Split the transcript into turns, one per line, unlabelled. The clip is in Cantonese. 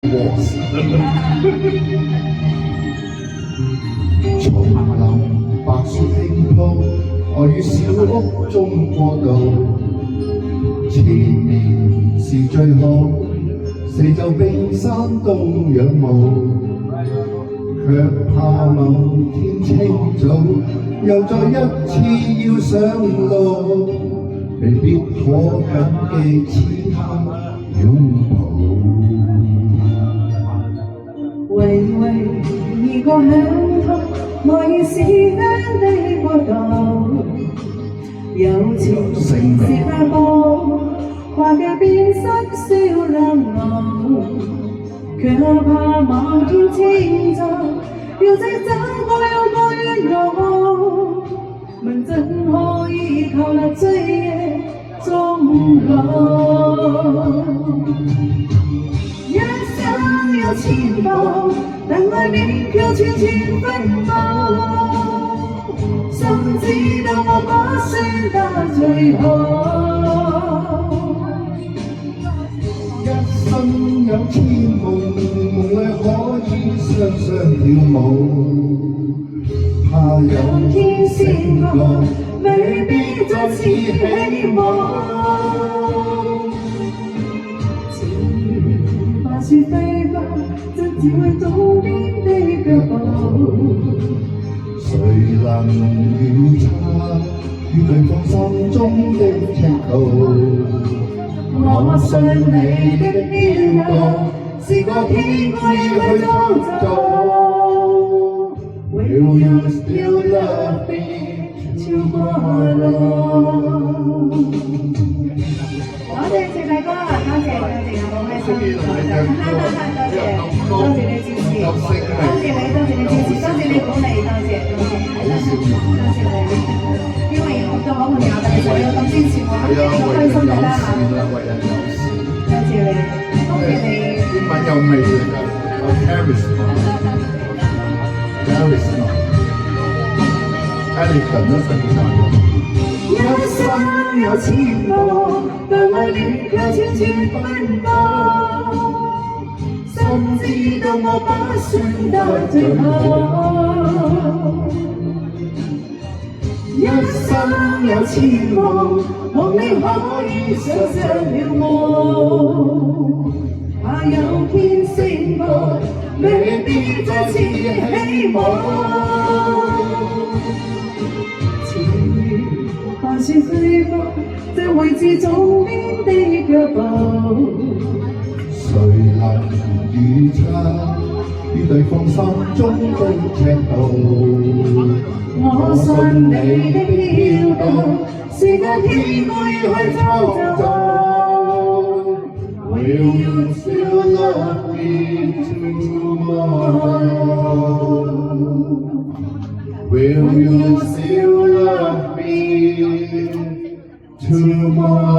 was 叢林白雪輕鋪，我於小屋中過渡。前面是最好，四周冰山都仰慕，卻怕某天清早又再一次要上路，未必可緊記此刻擁抱。
微微一個響頭，愛是香的國度，有情是快步，跨嘅變失笑兩路，卻怕某天清早又再走過又過遠路，問怎可以靠那醉夜終老？想要情報，但愛名票全全分佈，甚至到我把算到最後。
一生有千夢，夢裏可以雙雙跳舞，怕有天先覺，未必再次希望。
白雪飛花，怎只會東邊的腳步？
誰能預測於對方心中的赤道？
我信你的標度，是個天會去創造。Will you still love me tomorrow？ 多謝謝大哥，多謝多謝，冇咩心意，多謝多謝你支持，多謝你支持，多謝你鼓勵，多謝多謝你，因為我嘅好朋友，但係仲有咁支持我，好開心㗎啦嚇！
為人友善，
多謝你，多謝你。
英文有魅力㗎，有 charisma，elegant 都實現到。
一生有前路，但愛戀卻千千分佈，甚至到我把算到最後。一生有前路，望你可以想象了夢，怕有天升過，未必再次希望。白雪飛花，這會知總邊的腳步。
誰能預測於對方心中的赤道？
我信你的標度，是個天會去創造。
Will you still love me tomorrow? Will you still love me tomorrow?